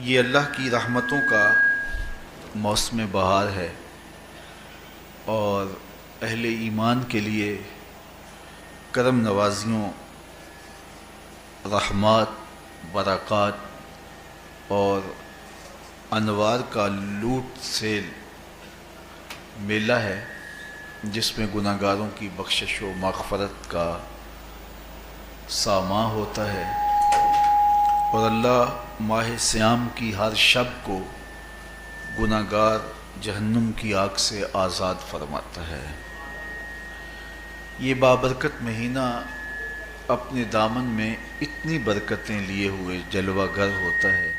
یہ اللہ کی رحمتوں کا موسم بہار ہے اور اہل ایمان کے لیے کرم نوازیوں، رحمات، برکات اور انوار کا لوٹ سیل میلہ ہے، جس میں گناہ گاروں کی بخشش و مغفرت کا ساماں ہوتا ہے اور اللہ ماہ صیام کی ہر شب کو گناہ گار جہنم کی آگ سے آزاد فرماتا ہے۔ یہ بابرکت مہینہ اپنے دامن میں اتنی برکتیں لیے ہوئے جلوہ گر ہوتا ہے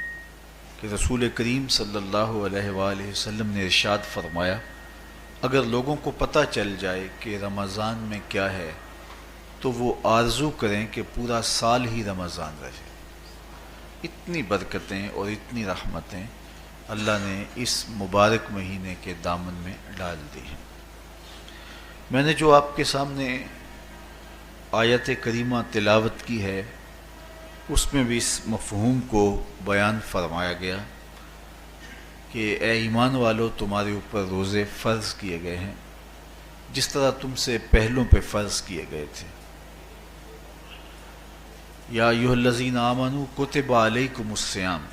کہ رسول کریم صلی اللہ علیہ وآلہ وسلم نے ارشاد فرمایا، اگر لوگوں کو پتہ چل جائے کہ رمضان میں کیا ہے تو وہ آرزو کریں کہ پورا سال ہی رمضان رہے۔ اتنی برکتیں اور اتنی رحمتیں اللہ نے اس مبارک مہینے کے دامن میں ڈال دی ہیں۔ میں نے جو آپ کے سامنے آیت کریمہ تلاوت کی ہے، اس میں بھی اس مفہوم کو بیان فرمایا گیا کہ اے ایمان والو، تمہارے اوپر روزے فرض کیے گئے ہیں جس طرح تم سے پہلوں پہ فرض کیے گئے تھے۔ یا ایھا الذین آمنوا کتب علیکم الصیام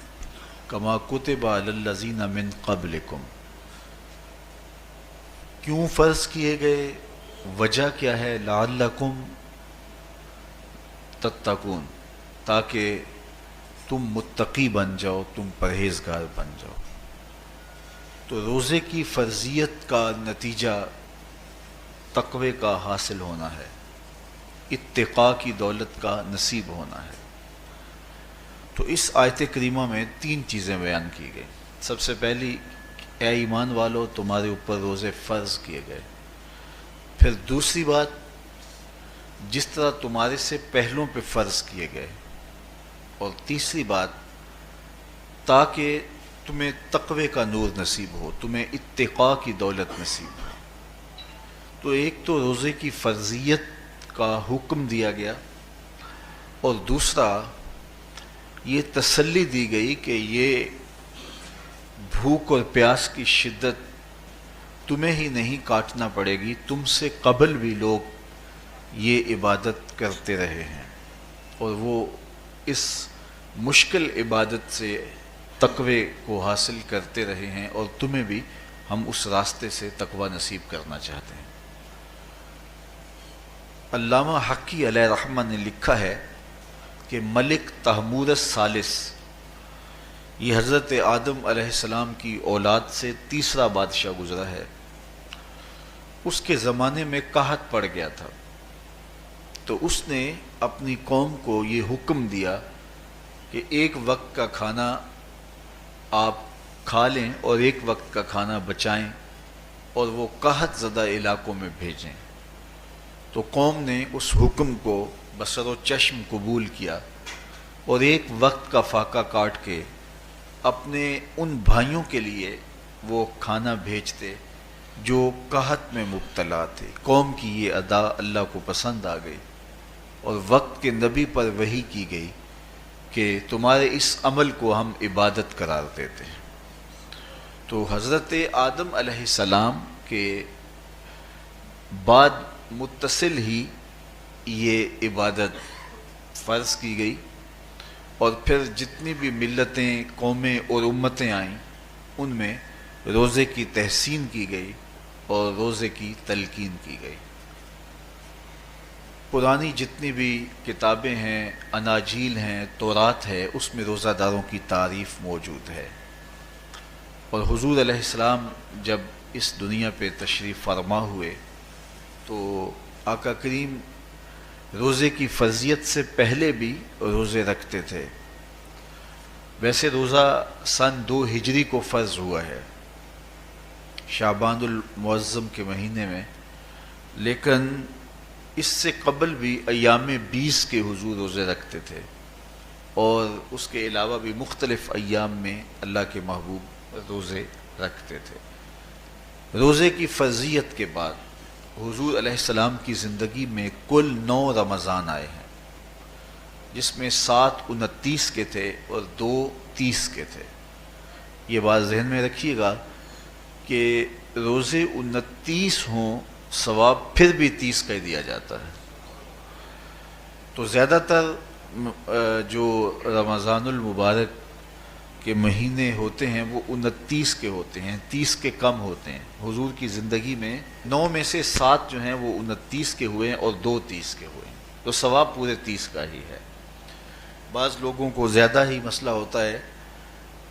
کما کتب علی الذین من قبلکم۔ کیوں فرض کیے گئے؟ وجہ کیا ہے؟ لعلکم تتقون، تاکہ تم متقی بن جاؤ، تم پرہیزگار بن جاؤ۔ تو روزے کی فرضیت کا نتیجہ تقوی کا حاصل ہونا ہے، اتقاء کی دولت کا نصیب ہونا ہے۔ تو اس آیت کریمہ میں تین چیزیں بیان کی گئی۔ سب سے پہلی، اے ایمان والو، تمہارے اوپر روزے فرض کیے گئے۔ پھر دوسری بات، جس طرح تمہارے سے پہلوں پہ فرض کیے گئے۔ اور تیسری بات، تاکہ تمہیں تقوی کا نور نصیب ہو، تمہیں اتقاء کی دولت نصیب ہو۔ تو ایک تو روزے کی فرضیت کا حکم دیا گیا، اور دوسرا یہ تسلی دی گئی کہ یہ بھوک اور پیاس کی شدت تمہیں ہی نہیں کاٹنا پڑے گی، تم سے قبل بھی لوگ یہ عبادت کرتے رہے ہیں اور وہ اس مشکل عبادت سے تقوی کو حاصل کرتے رہے ہیں، اور تمہیں بھی ہم اس راستے سے تقوی نصیب کرنا چاہتے ہیں۔ علامہ حقی علیہ رحمہ نے لکھا ہے کہ ملک تحمورث ثالث، یہ حضرت آدم علیہ السلام کی اولاد سے تیسرا بادشاہ گزرا ہے۔ اس کے زمانے میں قحط پڑ گیا تھا، تو اس نے اپنی قوم کو یہ حکم دیا کہ ایک وقت کا کھانا آپ کھا لیں اور ایک وقت کا کھانا بچائیں اور وہ قحط زدہ علاقوں میں بھیجیں۔ تو قوم نے اس حکم کو بصر و چشم قبول کیا اور ایک وقت کا فاقہ کاٹ کے اپنے ان بھائیوں کے لیے وہ کھانا بھیجتے جو قحط میں مبتلا تھے۔ قوم کی یہ ادا اللہ کو پسند آ گئی اور وقت کے نبی پر وحی کی گئی کہ تمہارے اس عمل کو ہم عبادت قرار دیتے ہیں۔ تو حضرت آدم علیہ السلام کے بعد متصل ہی یہ عبادت فرض کی گئی، اور پھر جتنی بھی ملتیں، قومیں اور امتیں آئیں، ان میں روزے کی تحسین کی گئی اور روزے کی تلقین کی گئی۔ پرانی جتنی بھی کتابیں ہیں، اناجیل ہیں، تورات ہے، اس میں روزہ داروں کی تعریف موجود ہے۔ اور حضور علیہ السلام جب اس دنیا پہ تشریف فرما ہوئے تو آقا کریم روزے کی فرضیت سے پہلے بھی روزے رکھتے تھے۔ ویسے روزہ سن 2 ہجری کو فرض ہوا ہے، شعبان المعظم کے مہینے میں، لیکن اس سے قبل بھی ایام 20 کے حضور روزے رکھتے تھے، اور اس کے علاوہ بھی مختلف ایام میں اللہ کے محبوب روزے رکھتے تھے۔ روزے کی فرضیت کے بعد حضور علیہ السلام کی زندگی میں کل 9 رمضان آئے ہیں، جس میں 7 29 کے تھے اور 2 30 کے تھے۔ یہ بات ذہن میں رکھیے گا کہ روزے 29 ہوں ثواب پھر بھی 30 کا ہی دیا جاتا ہے. تو زیادہ تر جو رمضان المبارک کے مہینے ہوتے ہیں وہ 29 کے ہوتے ہیں، 30 کے کم ہوتے ہیں. حضور کی زندگی میں 9 میں سے 7 جو ہیں وہ 29 کے ہوئے ہیں اور 2 30 کے ہوئے ہیں، تو ثواب پورے 30 کا ہی ہے. بعض لوگوں کو زیادہ ہی مسئلہ ہوتا ہے،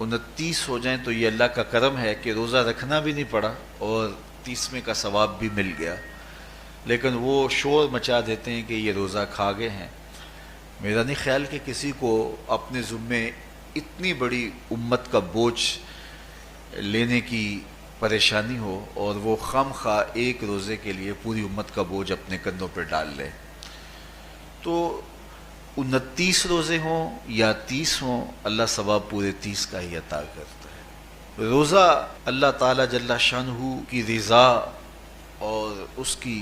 29 ہو جائیں تو یہ اللہ کا کرم ہے کہ روزہ رکھنا بھی نہیں پڑا اور 30ویں کا ثواب بھی مل گیا، لیکن وہ شور مچا دیتے ہیں کہ یہ روزہ کھا گئے ہیں. میرا نہیں خیال کہ کسی کو اپنے ذمے اتنی بڑی امت کا بوجھ لینے کی پریشانی ہو اور وہ خام خواہ ایک روزے کے لیے پوری امت کا بوجھ اپنے کندھوں پہ ڈال لے. تو 29 روزے ہوں یا 30 ہوں، اللہ ثواب پورے 30 کا ہی عطا کرتا ہے. روزہ اللہ تعالیٰ جل شانہ کی رضا اور اس کی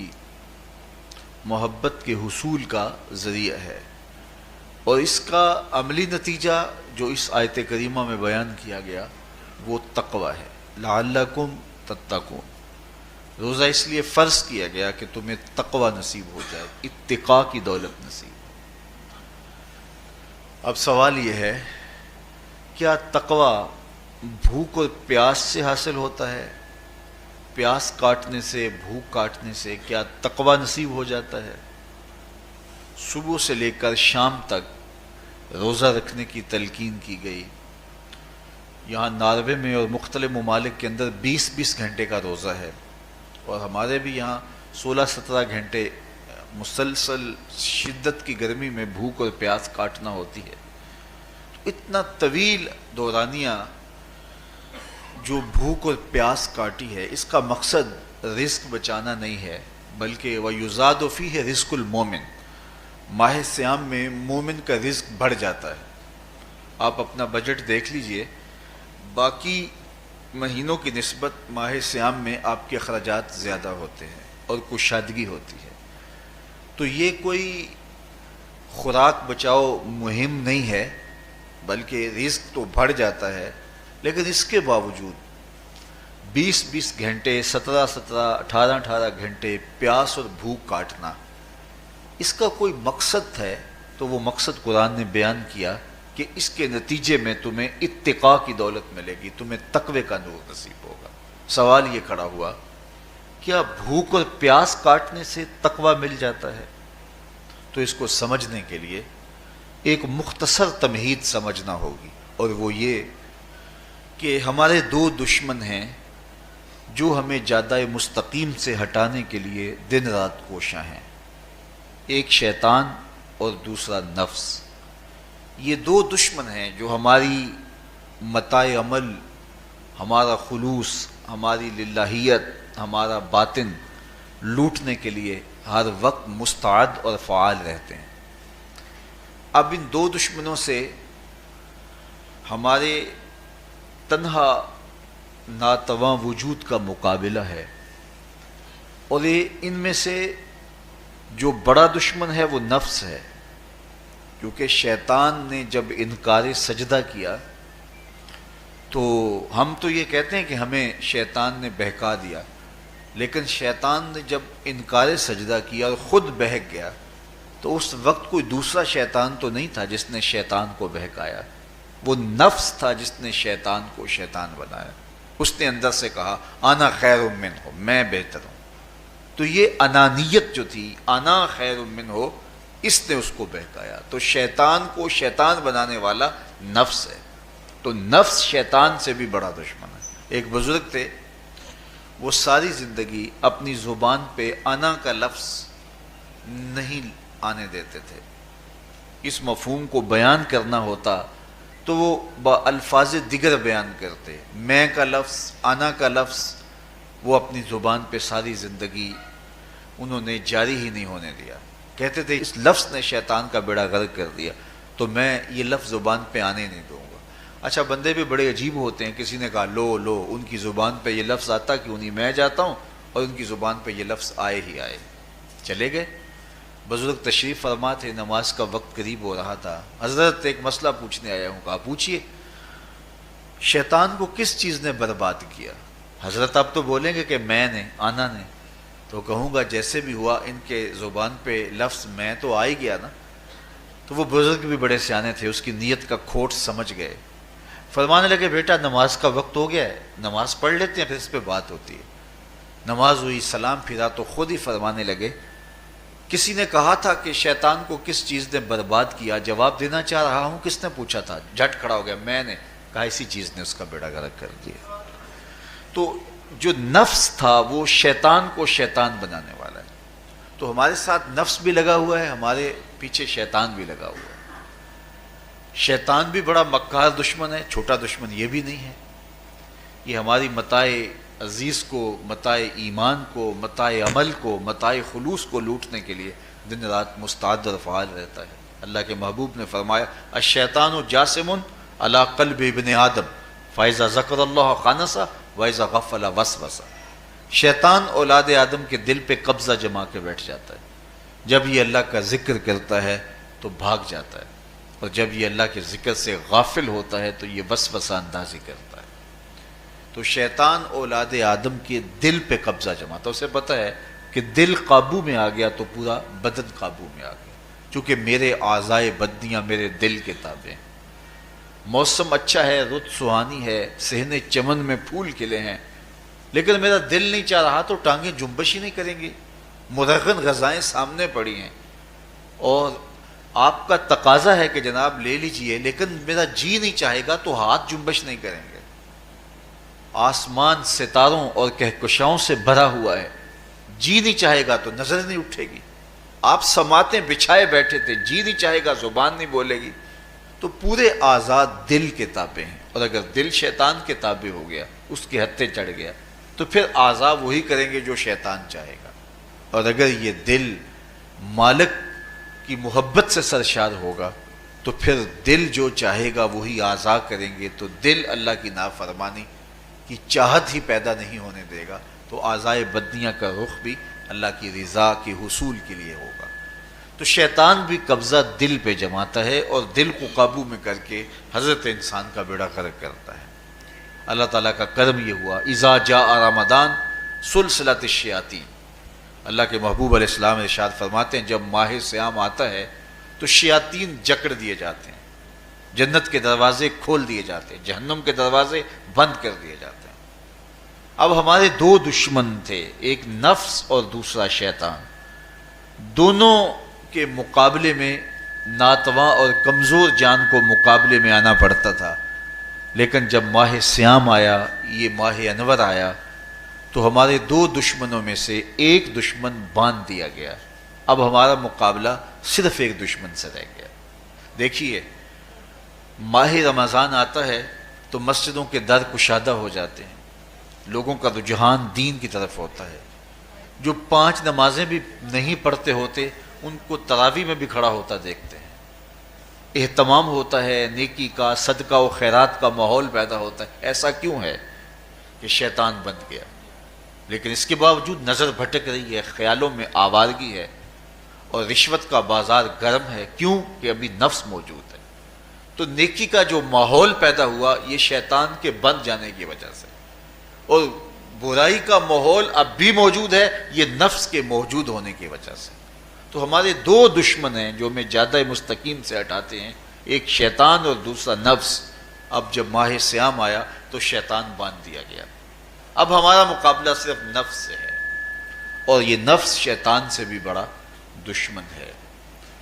محبت کے حصول کا ذریعہ ہے، اور اس کا عملی نتیجہ جو اس آیت کریمہ میں بیان کیا گیا وہ تقوی ہے. لعلکم تتقون، روزہ اس لیے فرض کیا گیا کہ تمہیں تقوی نصیب ہو جائے، اتقاء کی دولت نصیب. اب سوال یہ ہے، کیا تقوی بھوک اور پیاس سے حاصل ہوتا ہے؟ پیاس کاٹنے سے، بھوک کاٹنے سے کیا تقوی نصیب ہو جاتا ہے؟ صبح سے لے کر شام تک روزہ رکھنے کی تلقین کی گئی. یہاں ناروے میں اور مختلف ممالک کے اندر 20 گھنٹے کا روزہ ہے، اور ہمارے بھی یہاں 16-17 گھنٹے مسلسل شدت کی گرمی میں بھوک اور پیاس کاٹنا ہوتی ہے. اتنا طویل دورانیہ جو بھوک اور پیاس کاٹی ہے، اس کا مقصد رزق بچانا نہیں ہے، بلکہ وَيُزَادُ فِيهِ رِزْقُ الْمُؤْمِنِ، ماہ سیام میں مومن کا رزق بڑھ جاتا ہے. آپ اپنا بجٹ دیکھ لیجئے، باقی مہینوں کی نسبت ماہ سیام میں آپ کے اخراجات زیادہ ہوتے ہیں اور کشادگی ہوتی ہے. تو یہ کوئی خوراک بچاؤ مہم نہیں ہے، بلکہ رزق تو بڑھ جاتا ہے، لیکن اس کے باوجود 20 گھنٹے، 17 18 گھنٹے پیاس اور بھوک کاٹنا، اس کا کوئی مقصد ہے تو وہ مقصد قرآن نے بیان کیا کہ اس کے نتیجے میں تمہیں اتقاء کی دولت ملے گی، تمہیں تقوی کا نور نصیب ہوگا. سوال یہ کھڑا ہوا، کیا بھوک اور پیاس کاٹنے سے تقوی مل جاتا ہے؟ تو اس کو سمجھنے کے لیے ایک مختصر تمہید سمجھنا ہوگی، اور وہ یہ کہ ہمارے 2 دشمن ہیں جو ہمیں جادہ مستقیم سے ہٹانے کے لیے دن رات کوشاں ہیں. ایک شیطان اور دوسرا نفس. یہ 2 دشمن ہیں جو ہماری متاع عمل، ہمارا خلوص، ہماری للہیت، ہمارا باطن لوٹنے کے لیے ہر وقت مستعد اور فعال رہتے ہیں. اب ان 2 دشمنوں سے ہمارے تنہا ناتواں وجود کا مقابلہ ہے، اور ان میں سے جو بڑا دشمن ہے وہ نفس ہے، کیونکہ شیطان نے جب انکار سجدہ کیا تو ہم تو یہ کہتے ہیں کہ ہمیں شیطان نے بہکا دیا، لیکن شیطان نے جب انکار سجدہ کیا اور خود بہک گیا تو اس وقت کوئی دوسرا شیطان تو نہیں تھا جس نے شیطان کو بہکایا، وہ نفس تھا جس نے شیطان کو شیطان بنایا. اس نے اندر سے کہا انا خیر منہ، میں بہتر ہوں. تو یہ انانیت جو تھی، انا خیر منہ، اس نے اس کو بہکایا. تو شیطان کو شیطان بنانے والا نفس ہے، تو نفس شیطان سے بھی بڑا دشمن ہے. ایک بزرگ تھے، وہ ساری زندگی اپنی زبان پہ انا کا لفظ نہیں آنے دیتے تھے. اس مفہوم کو بیان کرنا ہوتا تو وہ با الفاظ دیگر بیان کرتے. میں کا لفظ، انا کا لفظ وہ اپنی زبان پہ ساری زندگی انہوں نے جاری ہی نہیں ہونے دیا. کہتے تھے اس لفظ نے شیطان کا بیڑا غرق کر دیا، تو میں یہ لفظ زبان پہ آنے نہیں دوں گا. اچھا، بندے بھی بڑے عجیب ہوتے ہیں. کسی نے کہا لو ان کی زبان پہ یہ لفظ آتا کیوں نہیں، میں جاتا ہوں اور ان کی زبان پہ یہ لفظ آئے ہی آئے. چلے گئے. بزرگ تشریف فرما تھے، نماز کا وقت قریب ہو رہا تھا. حضرت ایک مسئلہ پوچھنے آیا ہوں. کہا پوچھئے. شیطان کو کس چیز نے برباد کیا؟ حضرت آپ تو بولیں گے کہ میں نے، آنا نے، تو کہوں گا جیسے بھی ہوا ان کے زبان پہ لفظ میں تو آ ہی گیا نا. تو وہ بزرگ بھی بڑے سیانے تھے، اس کی نیت کا کھوٹ سمجھ گئے. فرمانے لگے بیٹا نماز کا وقت ہو گیا ہے، نماز پڑھ لیتے ہیں پھر اس پہ بات ہوتی ہے. نماز ہوئی، سلام پھرا تو خود ہی فرمانے لگے کسی نے کہا تھا کہ شیطان کو کس چیز نے برباد کیا، جواب دینا چاہ رہا ہوں کس نے پوچھا تھا، جھٹ کھڑا ہو گیا میں نے. کہا اسی چیز نے اس کا بیڑا غرق کر دیا. تو جو نفس تھا وہ شیطان کو شیطان بنانے والا ہے. تو ہمارے ساتھ نفس بھی لگا ہوا ہے، ہمارے پیچھے شیطان بھی لگا ہوا ہے. شیطان بھی بڑا مکار دشمن ہے، چھوٹا دشمن یہ بھی نہیں ہے. یہ ہماری متاع عزیز کو، متاع ایمان کو، متاع عمل کو، متاع خلوص کو لوٹنے کے لیے دن رات مستعد اور فعال رہتا ہے. اللہ کے محبوب نے فرمایا الشیطان جاسم علی قلب ابن آدم فاذا ذکر اللہ خانسہ واذا غفل وسوسہ. شیطان اولاد آدم کے دل پہ قبضہ جما کے بیٹھ جاتا ہے. جب یہ اللہ کا ذکر کرتا ہے تو بھاگ جاتا ہے، اور جب یہ اللہ کے ذکر سے غافل ہوتا ہے تو یہ وسوسہ اندازی کرتا ہے. تو شیطان اولاد آدم کے دل پہ قبضہ جماتا ہے. اسے پتہ ہے کہ دل قابو میں آ گیا تو پورا بدن قابو میں آ گیا، چونکہ میرے اعضائے بدنیاں میرے دل کے تابع ہیں. موسم اچھا ہے، رت سہانی ہے، صحن چمن میں پھول کھلے ہیں، لیکن میرا دل نہیں چاہ رہا تو ٹانگیں جنبش ہی نہیں کریں گی. مرغن غذائیں سامنے پڑی ہیں اور آپ کا تقاضا ہے کہ جناب لے لیجئے، لیکن میرا جی نہیں چاہے گا تو ہاتھ جنبش نہیں کریں گے. آسمان ستاروں اور کہکشاؤں سے بھرا ہوا ہے، جی نہیں چاہے گا تو نظر نہیں اٹھے گی. آپ سماعتیں بچھائے بیٹھے تھے، جی نہیں چاہے گا زبان نہیں بولے گی. تو پورے آزاد دل کے تابع ہیں، اور اگر دل شیطان کے تابع ہو گیا، اس کے ہتھے چڑھ گیا، تو پھر اعضاء وہی کریں گے جو شیطان چاہے گا. اور اگر یہ دل مالک کی محبت سے سرشار ہوگا تو پھر دل جو چاہے گا وہی اعضاء کریں گے. تو دل اللہ کی نافرمانی کی چاہت ہی پیدا نہیں ہونے دے گا، تو اعضائے بدنیاں کا رخ بھی اللہ کی رضا کے حصول کے لیے ہوگا. تو شیطان بھی قبضہ دل پہ جماتا ہے اور دل کو قابو میں کر کے حضرت انسان کا بیڑا غرق کرتا ہے. اللہ تعالیٰ کا کرم یہ ہوا اذا جاء رمضان سلسلۃ الشیاطین. اللہ کے محبوب علیہ السلام ارشاد فرماتے ہیں جب ماہ صیام آتا ہے تو شیاطین جکڑ دیے جاتے ہیں، جنت کے دروازے کھول دیے جاتے ہیں، جہنم کے دروازے بند کر دیے جاتے ہیں. اب ہمارے دو دشمن تھے، ایک نفس اور دوسرا شیطان. دونوں کے مقابلے میں ناتواں اور کمزور جان کو مقابلے میں آنا پڑتا تھا. لیکن جب ماہ صیام آیا، یہ ماہ انور آیا، تو ہمارے دو دشمنوں میں سے ایک دشمن باندھ دیا گیا. اب ہمارا مقابلہ صرف ایک دشمن سے رہ گیا. دیکھیے ماہ رمضان آتا ہے تو مسجدوں کے در کشادہ ہو جاتے ہیں، لوگوں کا رجحان دین کی طرف ہوتا ہے. جو 5 نمازیں بھی نہیں پڑھتے ہوتے ان کو تراویح میں بھی کھڑا ہوتا دیکھتے ہیں. اہتمام ہوتا ہے، نیکی کا، صدقہ و خیرات کا ماحول پیدا ہوتا ہے. ایسا کیوں ہے کہ شیطان بن گیا، لیکن اس کے باوجود نظر بھٹک رہی ہے، خیالوں میں آوارگی ہے اور رشوت کا بازار گرم ہے. کیوں کہ ابھی نفس موجود ہے. تو نیکی کا جو ماحول پیدا ہوا یہ شیطان کے بن جانے کی وجہ سے، اور برائی کا ماحول اب بھی موجود ہے یہ نفس کے موجود ہونے کی وجہ سے. تو ہمارے دو دشمن ہیں جو ہمیں زیادہ مستقیم سے ہٹاتے ہیں، ایک شیطان اور دوسرا نفس. اب جب ماہ صیام آیا تو شیطان باندھ دیا گیا. اب ہمارا مقابلہ صرف نفس سے ہے، اور یہ نفس شیطان سے بھی بڑا دشمن ہے.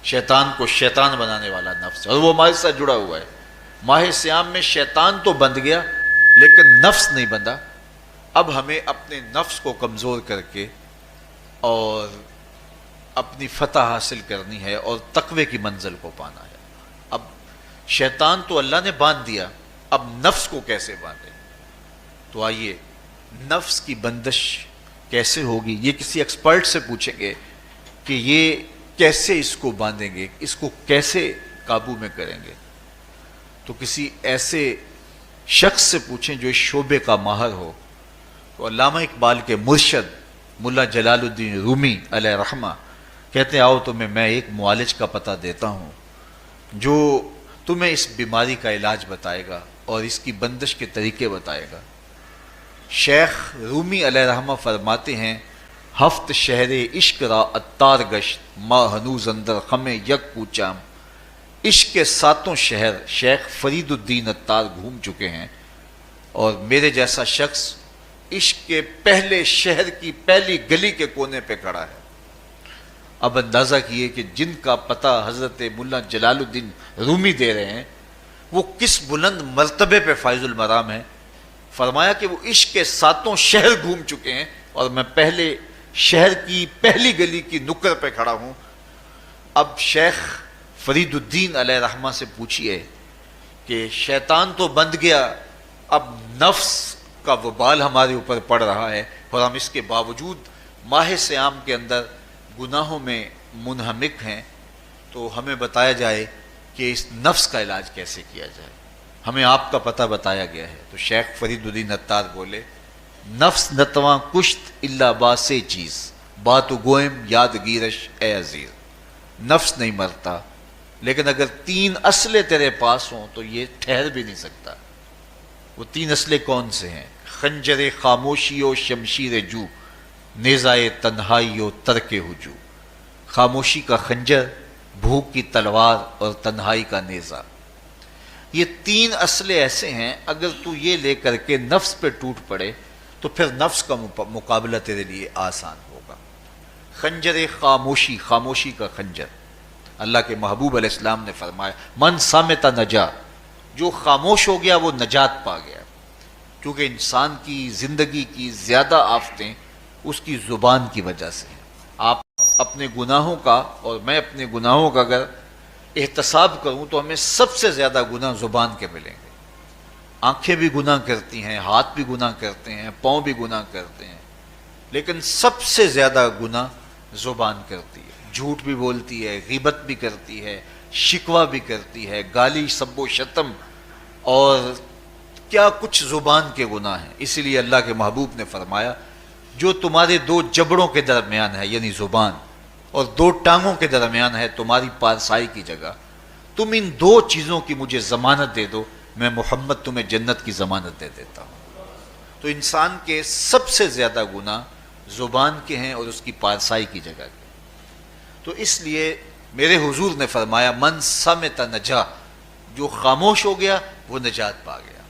شیطان کو شیطان بنانے والا نفس ہے، اور وہ ہمارے ساتھ جڑا ہوا ہے. ماہ صیام میں شیطان تو بند گیا لیکن نفس نہیں بندھا. اب ہمیں اپنے نفس کو کمزور کر کے اور اپنی فتح حاصل کرنی ہے اور تقوی کی منزل کو پانا ہے. اب شیطان تو اللہ نے باندھ دیا، اب نفس کو کیسے باندھیں؟ تو آئیے نفس کی بندش کیسے ہوگی یہ کسی ایکسپرٹ سے پوچھیں گے کہ یہ کیسے اس کو باندھیں گے، اس کو کیسے قابو میں کریں گے. تو کسی ایسے شخص سے پوچھیں جو اس شعبے کا ماہر ہو. تو علامہ اقبال کے مرشد ملا جلال الدین رومی علیہ رحمہ کہتے ہیں آؤ تمہیں میں ایک معالج کا پتہ دیتا ہوں جو تمہیں اس بیماری کا علاج بتائے گا. اور اس کی بندش کے طریقے بتائے گا۔ شیخ رومی علیہ رحمہ فرماتے ہیں ہفت شہر عشق را اتار گشت ما ہنوز اندر خم یک کوچام۔ عشق کے ساتوں شہر شیخ فرید الدین اتار گھوم چکے ہیں، اور میرے جیسا شخص عشق کے پہلے شہر کی پہلی گلی کے کونے پہ کھڑا ہے۔ اب اندازہ کیے کہ جن کا پتہ حضرت ملا جلال الدین رومی دے رہے ہیں وہ کس بلند مرتبے پہ فائز المرام ہے۔ فرمایا کہ وہ عشق کے ساتوں شہر گھوم چکے ہیں اور میں پہلے شہر کی پہلی گلی کی نکر پہ کھڑا ہوں۔ اب شیخ فرید الدین علیہ رحمہ سے پوچھئے کہ شیطان تو بند گیا، اب نفس کا وبال ہمارے اوپر پڑ رہا ہے اور ہم اس کے باوجود ماہ صیام کے اندر گناہوں میں منہمک ہیں، تو ہمیں بتایا جائے کہ اس نفس کا علاج کیسے کیا جائے، ہمیں آپ کا پتہ بتایا گیا ہے۔ تو شیخ فرید الدین اتار بولے نفس نتواں کشت اللہ باسے چیز بات گوئم یاد گیرش اے عزیز۔ نفس نہیں مرتا، لیکن اگر تین اسلحے تیرے پاس ہوں تو یہ ٹھہر بھی نہیں سکتا۔ وہ تین اسلحے کون سے ہیں؟ خنجر خاموشی و شمشیر جو، نیزائے تنہائی و ترک ہجو۔ خاموشی کا خنجر، بھوک کی تلوار اور تنہائی کا نیزہ، یہ تین اسلحے ایسے ہیں اگر تو یہ لے کر کے نفس پہ ٹوٹ پڑے تو پھر نفس کا مقابلہ تیرے لیے آسان ہوگا۔ خنجر خاموشی، خاموشی کا خنجر، اللہ کے محبوب علیہ السلام نے فرمایا من صامت نجا، جو خاموش ہو گیا وہ نجات پا گیا، کیونکہ انسان کی زندگی کی زیادہ آفتیں اس کی زبان کی وجہ سے ہیں۔ آپ اپنے گناہوں کا اور میں اپنے گناہوں کا اگر احتساب کروں تو ہمیں سب سے زیادہ گناہ زبان کے ملیں گے۔ آنکھیں بھی گناہ کرتی ہیں، ہاتھ بھی گناہ کرتے ہیں، پاؤں بھی گناہ کرتے ہیں، لیکن سب سے زیادہ گناہ زبان کرتی ہے۔ جھوٹ بھی بولتی ہے، غیبت بھی کرتی ہے، شکوہ بھی کرتی ہے، گالی سب و شتم اور کیا کچھ زبان کے گناہ ہیں۔ اسی لیے اللہ کے محبوب نے فرمایا جو تمہارے دو جبڑوں کے درمیان ہے یعنی زبان اور دو ٹانگوں کے درمیان ہے تمہاری پارسائی کی جگہ، تم ان دو چیزوں کی مجھے ضمانت دے دو، میں محمد تمہیں جنت کی ضمانت دے دیتا ہوں۔ تو انسان کے سب سے زیادہ گناہ زبان کے ہیں اور اس کی پارسائی کی جگہ کے۔ تو اس لیے میرے حضور نے فرمایا من صمت نجا، جو خاموش ہو گیا وہ نجات پا گیا۔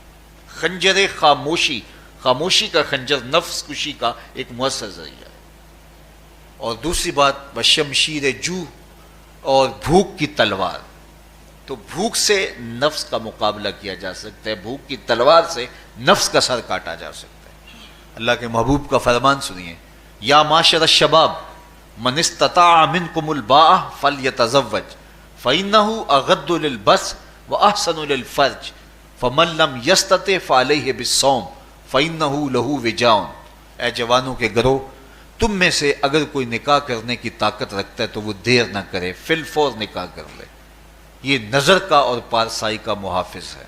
خنجر خاموشی، خاموشی کا خنجر نفس کشی کا ایک مؤثر ذریعہ ہے۔ اور دوسری بات وشمشیر جو، اور بھوک کی تلوار، تو بھوک سے نفس کا مقابلہ کیا جا سکتا ہے، بھوک کی تلوار سے نفس کا سر کاٹا جا سکتا ہے۔ اللہ کے محبوب کا فرمان سنیے یا معاشر الشباب من استطاع منکم الباء فلیتزوج فإنہ اغض للبصر واحسن للفرج فمن لم یستطع فعلیہ بالصوم فإنہ لہ وجاء۔ اے جوانوں کے گروہ، تم میں سے اگر کوئی نکاح کرنے کی طاقت رکھتا ہے تو وہ دیر نہ کرے، فی الفور نکاح کر لے، یہ نظر کا اور پارسائی کا محافظ ہے۔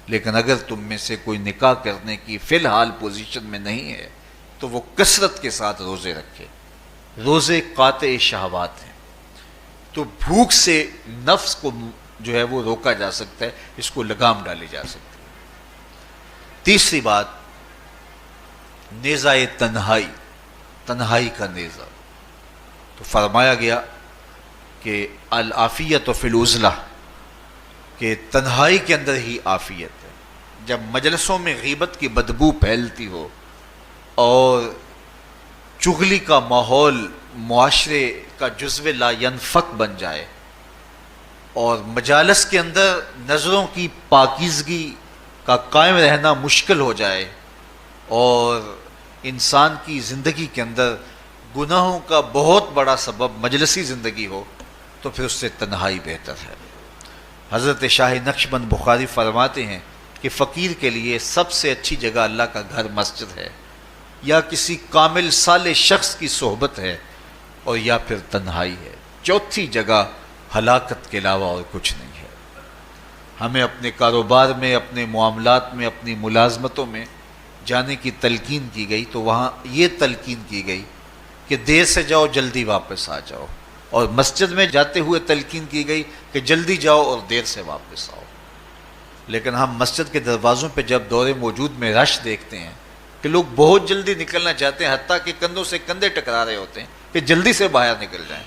لیکن اگر تم میں سے کوئی نکاح کرنے کی فی الحال پوزیشن میں نہیں ہے تو وہ کثرت کے ساتھ روزے رکھے۔ روزے قاطع شہوات ہیں، تو بھوک سے نفس کو جو ہے وہ روکا جا سکتا ہے، اس کو لگام ڈالی جا سکتی ہے۔ تیسری بات نیزہ تنہائی، تنہائی کا نیزہ، تو فرمایا گیا کہ العافیت فی العزلہ، کہ تنہائی کے اندر ہی عافیت ہے۔ جب مجلسوں میں غیبت کی بدبو پھیلتی ہو اور چغلی کا ماحول معاشرے کا جزو لا ینفک بن جائے اور مجالس کے اندر نظروں کی پاکیزگی کا قائم رہنا مشکل ہو جائے اور انسان کی زندگی کے اندر گناہوں کا بہت بڑا سبب مجلسی زندگی ہو تو پھر اس سے تنہائی بہتر ہے۔ حضرت شاہ نقشبند بخاری فرماتے ہیں کہ فقیر کے لیے سب سے اچھی جگہ اللہ کا گھر مسجد ہے، یا کسی کامل صالح شخص کی صحبت ہے، اور یا پھر تنہائی ہے۔ چوتھی جگہ ہلاکت کے علاوہ اور کچھ نہیں ہے۔ ہمیں اپنے کاروبار میں، اپنے معاملات میں، اپنی ملازمتوں میں جانے کی تلقین کی گئی تو وہاں یہ تلقین کی گئی کہ دیر سے جاؤ جلدی واپس آ جاؤ، اور مسجد میں جاتے ہوئے تلقین کی گئی کہ جلدی جاؤ اور دیر سے واپس آؤ۔ لیکن ہم مسجد کے دروازوں پہ جب دور موجود میں رش دیکھتے ہیں کہ لوگ بہت جلدی نکلنا چاہتے ہیں، حتیٰ کہ کندھوں سے کندھے ٹکرا رہے ہوتے ہیں کہ جلدی سے باہر نکل جائیں،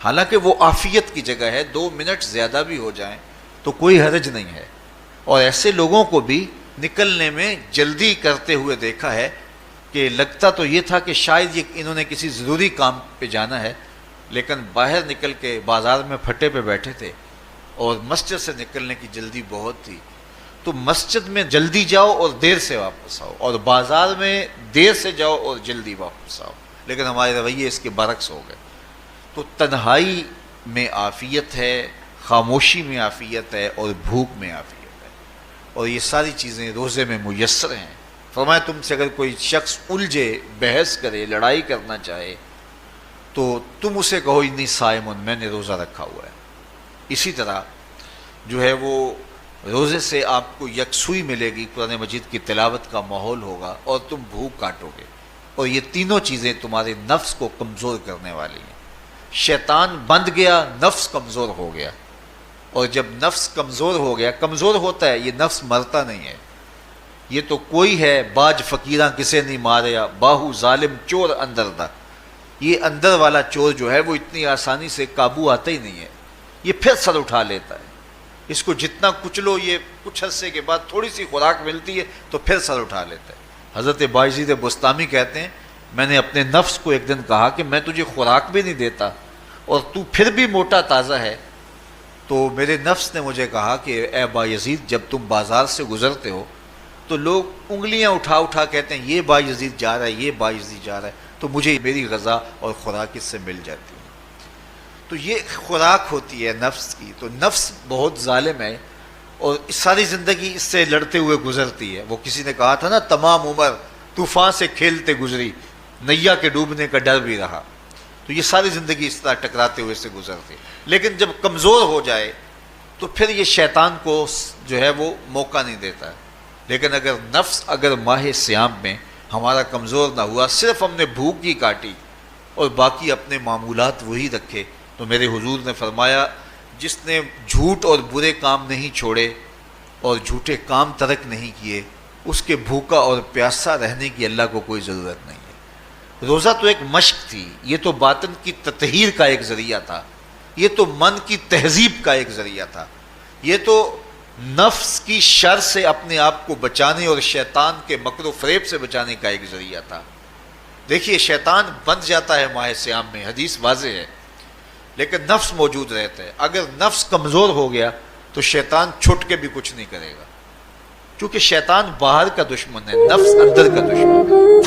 حالانکہ وہ عافیت کی جگہ ہے، 2 منٹ زیادہ بھی ہو جائیں تو کوئی حرج نہیں ہے۔ اور ایسے لوگوں کو بھی نکلنے میں جلدی کرتے ہوئے دیکھا ہے کہ لگتا تو یہ تھا کہ شاید یہ انہوں نے کسی ضروری کام پہ جانا ہے، لیکن باہر نکل کے بازار میں پھٹے پہ بیٹھے تھے اور مسجد سے نکلنے کی جلدی بہت تھی۔ تو مسجد میں جلدی جاؤ اور دیر سے واپس آؤ، اور بازار میں دیر سے جاؤ اور جلدی واپس آؤ، لیکن ہمارے رویے اس کے برعکس ہو گئے۔ تو تنہائی میں عافیت ہے، خاموشی میں عافیت ہے، اور بھوک میں عافیت ہے، اور یہ ساری چیزیں روزے میں میسر ہیں۔ فرمایا تم سے اگر کوئی شخص الجھے، بحث کرے، لڑائی کرنا چاہے تو تم اسے کہو انی صائم، میں نے روزہ رکھا ہوا ہے۔ اسی طرح جو ہے وہ روزے سے آپ کو یکسوئی ملے گی، قرآن مجید کی تلاوت کا ماحول ہوگا اور تم بھوک کاٹو گے، اور یہ تینوں چیزیں تمہارے نفس کو کمزور کرنے والی ہیں۔ شیطان بند گیا، نفس کمزور ہو گیا، اور جب نفس کمزور ہو گیا، کمزور ہوتا ہے، یہ نفس مرتا نہیں ہے، یہ تو کوئی ہے باج فقیراں کسے نہیں ماریا، باہو ظالم چور اندر دا، یہ اندر والا چور جو ہے وہ اتنی آسانی سے قابو آتا ہی نہیں ہے، یہ پھر سر اٹھا لیتا ہے، اس کو جتنا کچلو یہ کچھ عرصے کے بعد تھوڑی سی خوراک ملتی ہے تو پھر سر اٹھا لیتا ہے۔ حضرت بایزید بستامی کہتے ہیں میں نے اپنے نفس کو ایک دن کہا کہ میں تجھے خوراک بھی نہیں دیتا اور تو پھر بھی موٹا تازہ ہے، تو میرے نفس نے مجھے کہا کہ اے بایزید جب تم بازار سے گزرتے ہو تو لوگ انگلیاں اٹھا اٹھا کہتے ہیں یہ بایزید جا رہا ہے، یہ بایزید جا رہا ہے، تو مجھے میری غذا اور خوراک اس سے مل جاتی ہے۔ تو یہ خوراک ہوتی ہے نفس کی، تو نفس بہت ظالم ہے اور ساری زندگی اس سے لڑتے ہوئے گزرتی ہے۔ وہ کسی نے کہا تھا نا تمام عمر طوفان سے کھیلتے گزری، نیا کے ڈوبنے کا ڈر بھی رہا، تو یہ ساری زندگی اس طرح ٹکراتے ہوئے سے گزرتی، لیکن جب کمزور ہو جائے تو پھر یہ شیطان کو جو ہے وہ موقع نہیں دیتا ہے۔ لیکن اگر نفس اگر ماہ صیام میں ہمارا کمزور نہ ہوا، صرف ہم نے بھوک ہی کاٹی اور باقی اپنے معمولات وہی رکھے، تو میرے حضور نے فرمایا جس نے جھوٹ اور برے کام نہیں چھوڑے اور جھوٹے کام ترک نہیں کیے، اس کے بھوکا اور پیاسا رہنے کی اللہ کو کوئی ضرورت نہیں ہے۔ روزہ تو ایک مشق تھی، یہ تو باطن کی تطہیر کا ایک ذریعہ تھا، یہ تو من کی تہذیب کا ایک ذریعہ تھا، یہ تو نفس کی شر سے اپنے آپ کو بچانے اور شیطان کے مکر و فریب سے بچانے کا ایک ذریعہ تھا۔ دیکھیے شیطان بند جاتا ہے ماہ صیام میں، حدیث واضح ہے، لیکن نفس موجود رہتا ہے۔ اگر نفس کمزور ہو گیا تو شیطان چھٹ کے بھی کچھ نہیں کرے گا، کیونکہ شیطان باہر کا دشمن ہے، نفس اندر کا دشمن ہے۔